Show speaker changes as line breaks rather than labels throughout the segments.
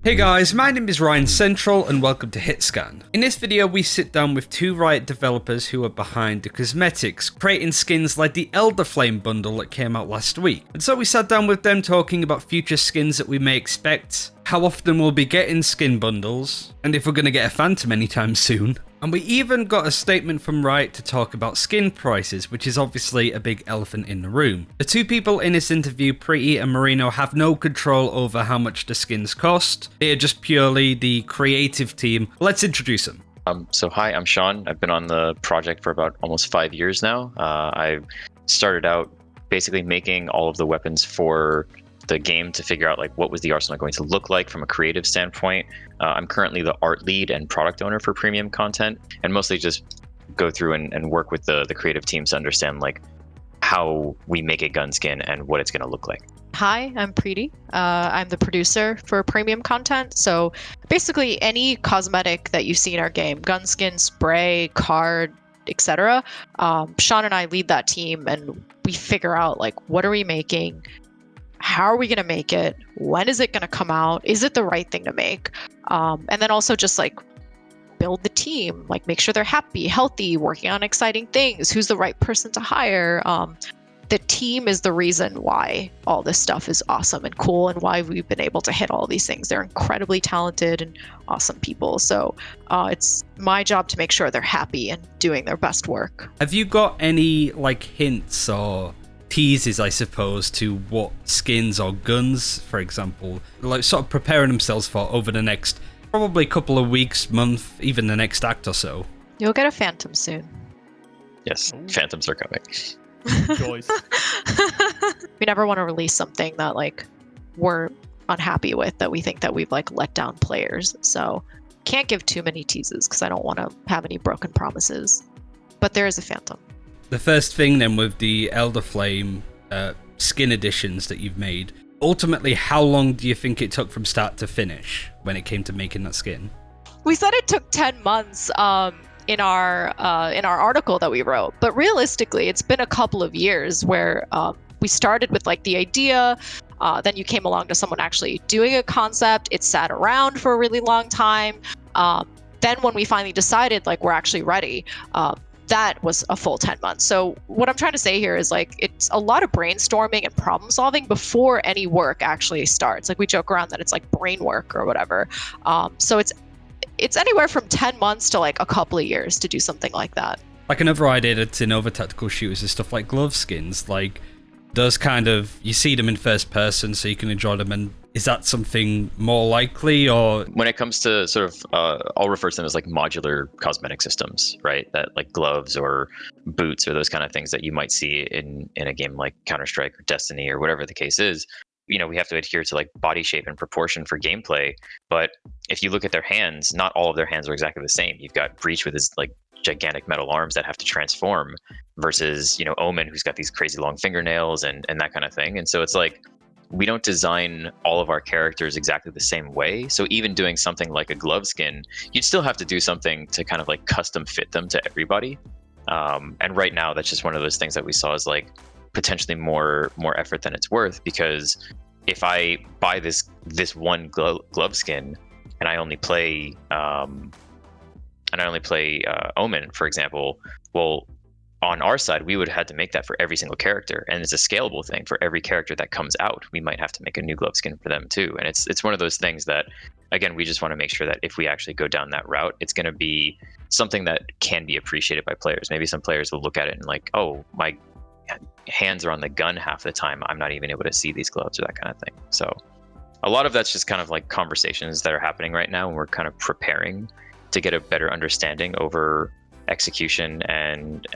Hey guys, my name is RyanCentral and welcome to HitScan. In this video we sit down with two Riot developers who are behind the cosmetics, creating skins like the Elderflame bundle that came out last week. And so we sat down with them talking about future skins that we may expect, how often we'll be getting skin bundles, and if we're going to get a Phantom anytime soon. And we even got a statement from Riot to talk about skin prices, which is obviously a big elephant in the room. The two people in this interview, Preeti and Marino, have no control over how much the skins cost. They are just purely the creative team. Let's introduce them.
So hi, I'm Sean. I've been on the project for about almost 5 years now. I started out basically making all of the weapons for the game to figure out like what was the arsenal going to look like from a creative standpoint. I'm currently the art lead and product owner for premium content, and mostly just go through and work with the creative teams to understand like how we make a gun skin and what it's going to look like.
Hi, I'm Preeti. I'm the producer for premium content. So basically any cosmetic that you see in our game, gun skin, spray, card, etc. Sean and I lead that team and we figure out like what are we making? How are we going to make it? When is it going to come out? Is it the right thing to make? And then also just like build the team, like make sure they're happy, healthy, working on exciting things. Who's the right person to hire? The team is the reason why all this stuff is awesome and cool and why we've been able to hit all these things. They're incredibly talented and awesome people. So it's my job to make sure they're happy and doing their best work.
Have you got any like hints or teases, I suppose, to what skins or guns, for example, like sort of preparing themselves for over the next probably couple of weeks, month, even the next act or so?
You'll get a Phantom soon.
Yes, Phantoms are coming.
Choice.
We never want to release something that like we're unhappy with, that we think that we've like let down players. So can't give too many teases because I don't want to have any broken promises. But there is a Phantom.
The first thing then with the Elderflame skin editions that you've made, ultimately how long do you think it took from start to finish when it came to making that skin?
We said it took 10 months in our article that we wrote, but realistically it's been a couple of years where we started with like the idea, then you came along to someone actually doing a concept, it sat around for a really long time, then when we finally decided like we're actually ready, that was a full 10 months. So what I'm trying to say here is like it's a lot of brainstorming and problem solving before any work actually starts. Like we joke around that it's like brain work or whatever. So it's anywhere from 10 months to like a couple of years to do something like that.
Like another idea that's in other tactical shooters is stuff like glove skins. Like those kind of, you see them in first person so you can enjoy them, and is that something more likely? Or
when it comes to sort of, I'll refer to them as like modular cosmetic systems, right? That like gloves or boots or those kind of things that you might see in a game like Counter-Strike or Destiny or whatever the case is. You know, we have to adhere to like body shape and proportion for gameplay. But if you look at their hands, not all of their hands are exactly the same. You've got Breach with his like gigantic metal arms that have to transform versus, you know, Omen, who's got these crazy long fingernails and that kind of thing. And so it's like, we don't design all of our characters exactly the same way. So even doing something like a glove skin, you'd still have to do something to kind of like custom fit them to everybody. And right now, that's just one of those things that we saw as like potentially more effort than it's worth, because if I buy this one glove skin and I only play Omen, for example, well, on our side, we would have had to make that for every single character, and it's a scalable thing. For every character that comes out, we might have to make a new glove skin for them too. And it's one of those things that, again, we just want to make sure that if we actually go down that route, it's going to be something that can be appreciated by players. Maybe some players will look at it and like, oh, my hands are on the gun half the time, I'm not even able to see these gloves, or that kind of thing. So a lot of that's just kind of like conversations that are happening right now, and we're kind of preparing to get a better understanding over execution and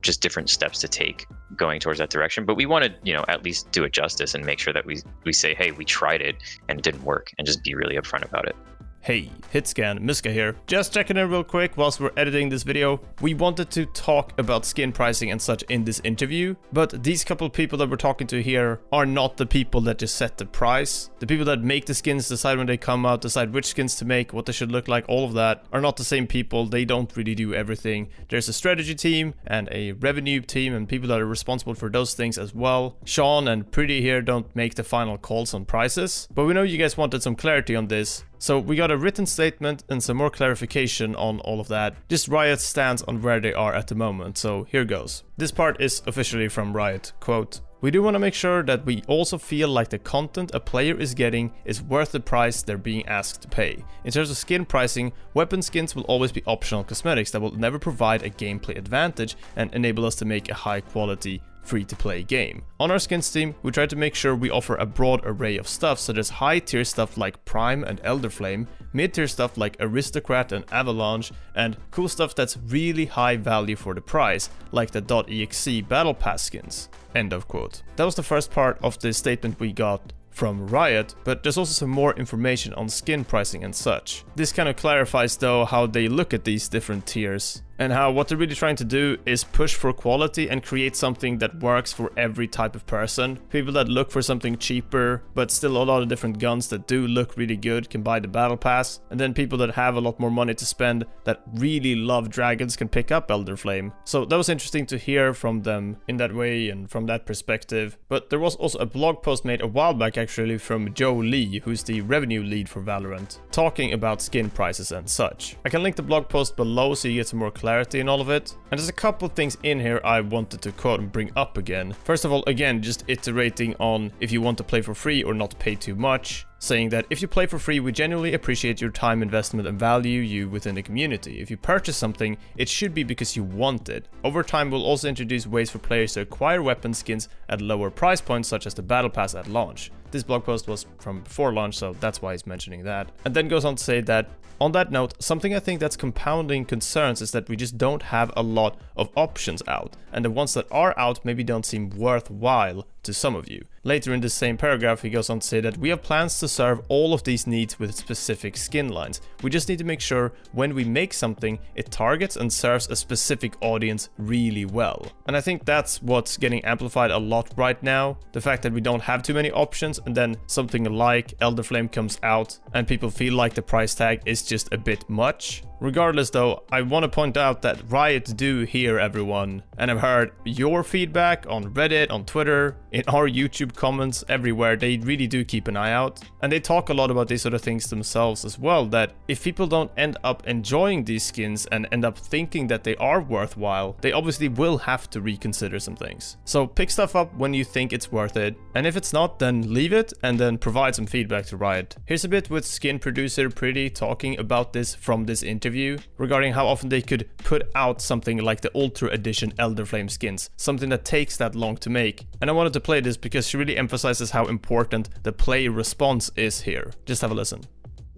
just different steps to take going towards that direction. But we want to, you know, at least do it justice and make sure that we say, hey, we tried it and it didn't work, and just be really upfront about it.
Hey, HitScan, Miska here. Just checking in real quick whilst we're editing this video. We wanted to talk about skin pricing and such in this interview, but these couple of people that we're talking to here are not the people that just set the price. The people that make the skins, decide when they come out, decide which skins to make, what they should look like, all of that are not the same people. They don't really do everything. There's a strategy team and a revenue team and people that are responsible for those things as well. Sean and Preeti here don't make the final calls on prices, but we know you guys wanted some clarity on this. So we got a written statement and some more clarification on all of that. Just Riot's stance on where they are at the moment, so here goes. This part is officially from Riot, quote, "We do want to make sure that we also feel like the content a player is getting is worth the price they're being asked to pay. In terms of skin pricing, weapon skins will always be optional cosmetics that will never provide a gameplay advantage and enable us to make a high quality free-to-play game. On our skins team, we try to make sure we offer a broad array of stuff, such as high-tier stuff like Prime and Elderflame, mid-tier stuff like Aristocrat and Avalanche, and cool stuff that's really high value for the price, like the .exe Battle Pass skins." End of quote. That was the first part of the statement we got from Riot, but there's also some more information on skin pricing and such. This kind of clarifies though how they look at these different tiers, and how what they're really trying to do is push for quality and create something that works for every type of person. People that look for something cheaper, but still a lot of different guns that do look really good can buy the Battle Pass, and then people that have a lot more money to spend that really love dragons can pick up Elderflame. So that was interesting to hear from them in that way and from that perspective. But there was also a blog post made a while back actually from Joe Lee, who's the revenue lead for VALORANT, talking about skin prices and such. I can link the blog post below so you get some more clarity in all of it. And there's a couple of things in here I wanted to quote and bring up again. First of all, again, just iterating on if you want to play for free or not pay too much. Saying that if you play for free, we genuinely appreciate your time investment and value you within the community. If you purchase something, it should be because you want it. Over time, we'll also introduce ways for players to acquire weapon skins at lower price points, such as the Battle Pass at launch. This blog post was from before launch, so that's why he's mentioning that. And then goes on to say that, on that note, something I think that's compounding concerns is that we just don't have a lot of options out, and the ones that are out maybe don't seem worthwhile to some of you. Later in the same paragraph, he goes on to say that we have plans to serve all of these needs with specific skin lines. We just need to make sure when we make something, it targets and serves a specific audience really well. And I think that's what's getting amplified a lot right now. The fact that we don't have too many options, and then something like Elderflame comes out and people feel like the price tag is just a bit much. Regardless though, I want to point out that Riot do hear everyone, and I've heard your feedback on Reddit, on Twitter, in our YouTube comments, everywhere. They really do keep an eye out, and they talk a lot about these sort of things themselves as well, that if people don't end up enjoying these skins and end up thinking that they are worthwhile, they obviously will have to reconsider some things. So pick stuff up when you think it's worth it, and if it's not, then leave it and then provide some feedback to Riot. Here's a bit with skin producer Preeti talking about this from this interview regarding how often they could put out something like the Ultra Edition Elderflame skins, something that takes that long to make. And I wanted to play this because she really emphasizes how important the play response is here. Just have a listen.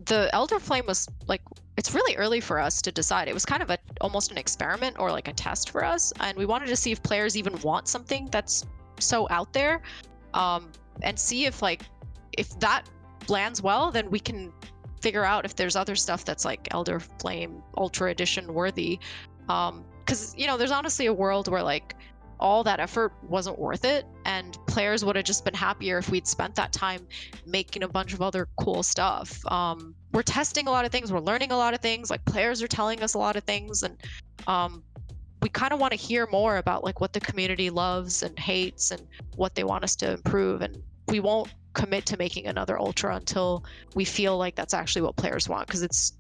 The Elderflame was like, it's really early for us to decide. It was kind of almost an experiment or like a test for us, and we wanted to see if players even want something that's so out there, and see if that lands well, then we can figure out if there's other stuff that's like Elderflame Ultra Edition worthy. Because there's honestly a world where like all that effort wasn't worth it, and players would have just been happier if we'd spent that time making a bunch of other cool stuff. We're testing a lot of things, we're learning a lot of things, like players are telling us a lot of things, and we kind of want to hear more about like what the community loves and hates and what they want us to improve. And we won't commit to making another Ultra until we feel like that's actually what players want, because it's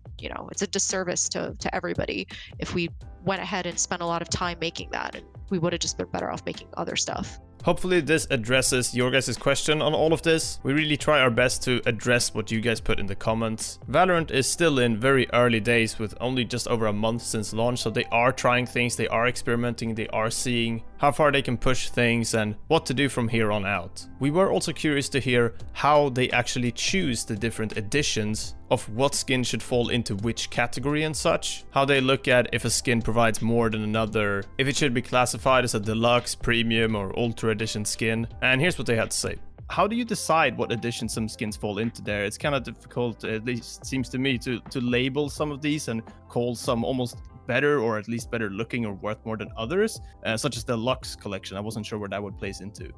a disservice to everybody if we went ahead and spent a lot of time making that, and we would have just been better off making other stuff.
Hopefully this addresses your guys' question on all of this. We really try our best to address what you guys put in the comments. VALORANT is still in very early days with only just over a month since launch, so they are trying things, they are experimenting, they are seeing how far they can push things and what to do from here on out. We were also curious to hear how they actually choose the different editions of what skin should fall into which category and such. How they look at if a skin provides more than another, if it should be classified as a deluxe, premium, or ultra edition skin. And here's what they had to say. How do you decide what edition some skins fall into there? It's kind of difficult, at least it seems to me, to label some of these and call some almost better or at least better looking or worth more than others, such as the Lux collection. I wasn't sure where that would place into.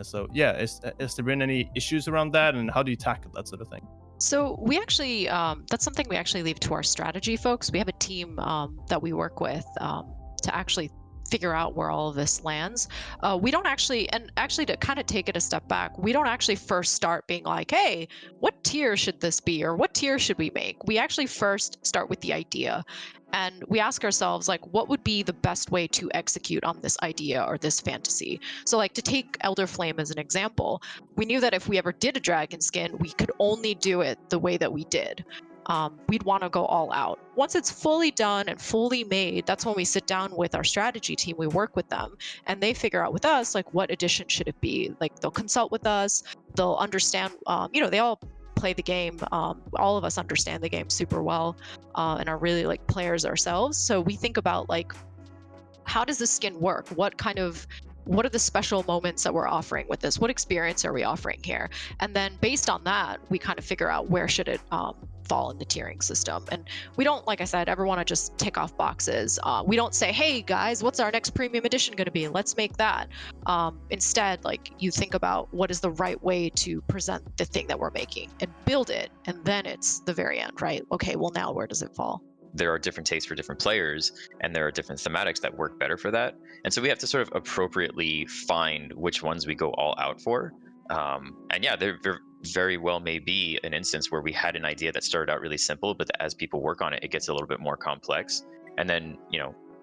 So yeah, has there been any issues around that, and how do you tackle that sort of thing?
So we actually, that's something we actually leave to our strategy folks. We have a team that we work with to actually figure out where all of this lands. We don't actually, and actually to kind of take it a step back, we don't actually first start being like, hey, what tier should this be, or what tier should we make? We actually first start with the idea, and we ask ourselves, like, what would be the best way to execute on this idea or this fantasy? So like, to take Elderflame as an example, we knew that if we ever did a dragon skin, we could only do it the way that we did. We'd want to go all out. Once it's fully done and fully made, that's when we sit down with our strategy team, we work with them, and they figure out with us, like, what edition should it be? Like, they'll consult with us, they'll understand, they all play the game. All of us understand the game super well, and are really like players ourselves. So we think about, like, how does this skin work? What are the special moments that we're offering with this? What experience are we offering here? And then based on that, we kind of figure out where should it fall in the tiering system. And we don't, like I said, ever want to just tick off boxes. We don't say, hey guys, what's our next premium edition going to be? Let's make that. Instead, like, you think about what is the right way to present the thing that we're making and build it. And then it's the very end, right? Okay, well, now where does it fall?
There are different tastes for different players, and there are different thematics that work better for that. And so we have to sort of appropriately find which ones we go all out for. And yeah, there very well may be an instance where we had an idea that started out really simple, but as people work on it, it gets a little bit more complex. And then,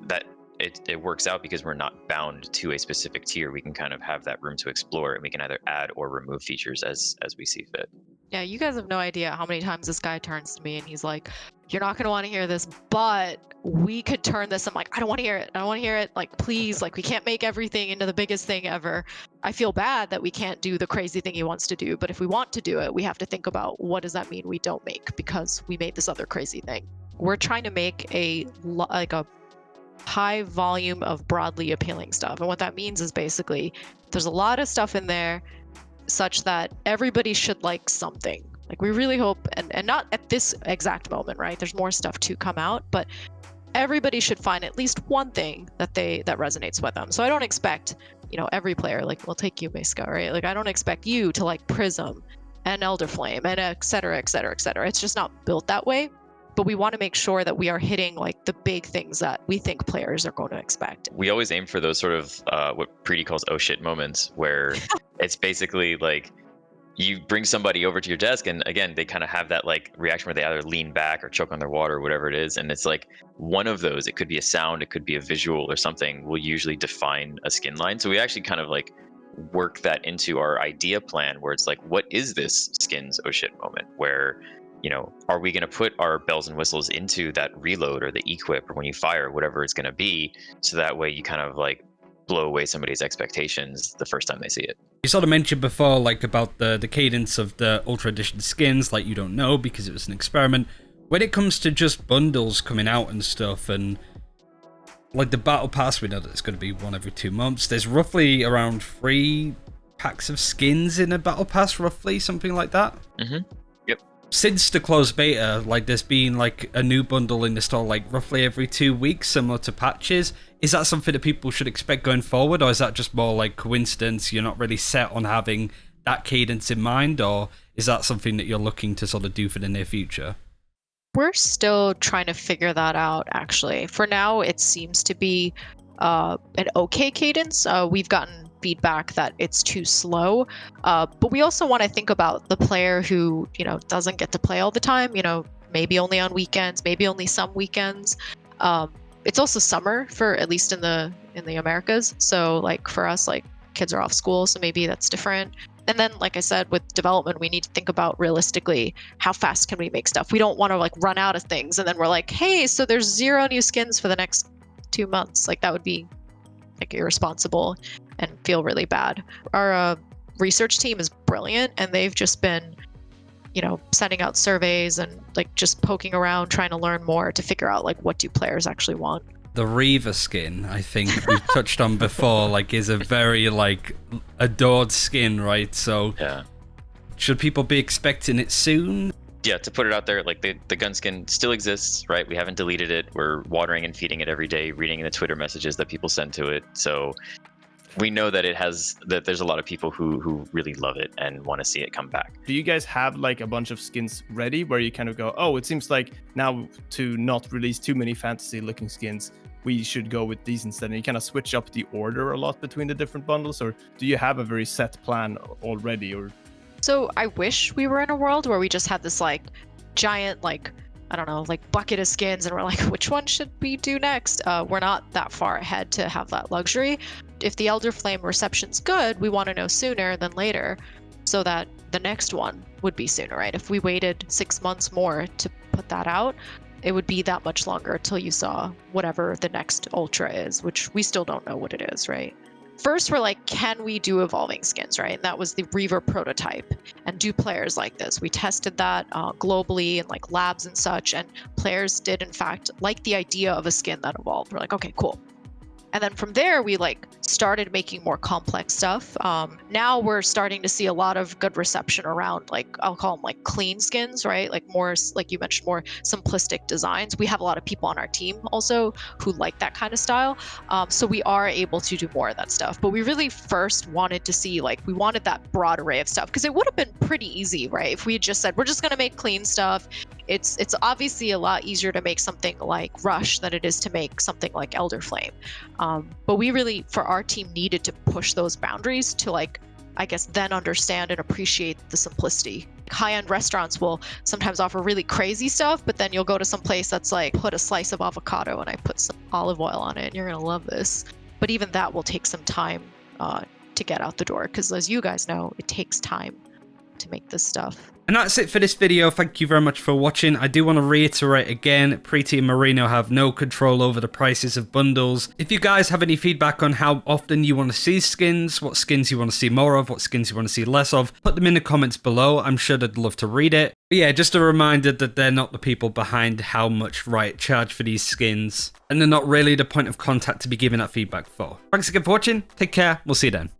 that it works out because we're not bound to a specific tier. We can kind of have that room to explore, and we can either add or remove features as we see fit.
Yeah, you guys have no idea how many times this guy turns to me and he's like, you're not going to want to hear this, but we could turn this. I'm like, I don't want to hear it. I don't want to hear it. Like, please, like, we can't make everything into the biggest thing ever. I feel bad that we can't do the crazy thing he wants to do. But if we want to do it, we have to think about, what does that mean we don't make because we made this other crazy thing. We're trying to make a high volume of broadly appealing stuff. And what that means is basically there's a lot of stuff in there such that everybody should like something. Like, we really hope, and not at this exact moment, right? There's more stuff to come out, but everybody should find at least one thing that resonates with them. So I don't expect, every player, like, we'll take you, Miska, right? Like, I don't expect you to like Prism and Elderflame and et cetera, et cetera, et cetera. It's just not built that way. But we want to make sure that we are hitting like the big things that we think players are going to expect.
We always aim for those sort of what Preeti calls oh shit moments, where it's basically like you bring somebody over to your desk, and again, they kind of have that like reaction where they either lean back or choke on their water or whatever it is. And it's like one of those, it could be a sound, it could be a visual or something, will usually define a skin line. So we actually kind of like work that into our idea plan, where it's like, what is this skin's oh shit moment? Where, are we going to put our bells and whistles into that reload or the equip or when you fire, whatever it's going to be, so that way you kind of like blow away somebody's expectations the first time they see it.
You sort of mentioned before, like, about the cadence of the Ultra Edition skins, like, you don't know because it was an experiment. When it comes to just bundles coming out and stuff, and like the Battle Pass, we know that it's going to be one every 2 months. There's roughly around 3 packs of skins in a Battle Pass, roughly, something like that.
Mm-hmm. Yep.
Since the closed beta, like, there's been like a new bundle in the store like roughly every 2 weeks, similar to patches. Is that something that people should expect going forward, or is that just more like coincidence? You're not really set on having that cadence in mind, or is that something that you're looking to sort of do for the near future?
We're still trying to figure that out, actually. For now, it seems to be an okay cadence. We've gotten feedback that it's too slow, but we also want to think about the player who, doesn't get to play all the time, maybe only on weekends, maybe only some weekends. It's also summer, for at least in the Americas. So like for us, like, kids are off school, so maybe that's different. And then, like I said, with development, we need to think about realistically, how fast can we make stuff? We don't want to like run out of things and then we're like, hey, so there's 0 new skins for the next 2 months. Like, that would be like irresponsible and feel really bad. Our research team is brilliant, and they've just been, sending out surveys and like just poking around, trying to learn more to figure out like what do players actually want.
The Reaver skin, I think we've touched on before, like, is a very like adored skin, right? So
yeah,
should people be expecting it soon?
Yeah, to put it out there, like the gun skin still exists, right? We haven't deleted it. We're watering and feeding it every day, reading the Twitter messages that people send to it. So we know that there's a lot of people who really love it and want to see it come back.
Do you guys have like a bunch of skins ready where you kind of go, oh, it seems like now to not release too many fantasy looking skins, we should go with these instead? And you kind of switch up the order a lot between the different bundles, or do you have a very set plan already? Or
So I wish we were in a world where we just had this like giant like, I don't know, like bucket of skins and we're like, which one should we do next? We're not that far ahead to have that luxury. If the Elderflame reception's good, we want to know sooner than later so that the next one would be sooner, right? If we waited 6 months more to put that out, it would be that much longer until you saw whatever the next Ultra is, which we still don't know what it is, right? First, we're like, can we do evolving skins, right? And that was the Reaver prototype. And do players like this? We tested that globally in like labs and such, and players did in fact like the idea of a skin that evolved. We're like, okay, cool. And then from there, we like started making more complex stuff. Now we're starting to see a lot of good reception around, like, I'll call them like clean skins, right? Like more, like you mentioned, more simplistic designs. We have a lot of people on our team also who like that kind of style. So we are able to do more of that stuff. But we really first wanted to see, like, we wanted that broad array of stuff because it would have been pretty easy, right? If we had just said, we're just going to make clean stuff. It's obviously a lot easier to make something like Rush than it is to make something like Elderflame. But we really, for our team, needed to push those boundaries to, like, I guess, then understand and appreciate the simplicity. High-end restaurants will sometimes offer really crazy stuff, but then you'll go to some place that's like, put a slice of avocado and I put some olive oil on it and you're gonna love this. But even that will take some time to get out the door, because as you guys know, it takes time to make this stuff.
And that's it for this video. Thank you very much for watching. I do want to reiterate again, Preeti and Marino have no control over the prices of bundles. If you guys have any feedback on how often you want to see skins, what skins you want to see more of, what skins you want to see less of, put them in the comments below. I'm sure they'd love to read it. But yeah, just a reminder that they're not the people behind how much Riot charge for these skins, and they're not really the point of contact to be giving that feedback for. Thanks again for watching. Take care. We'll see you then.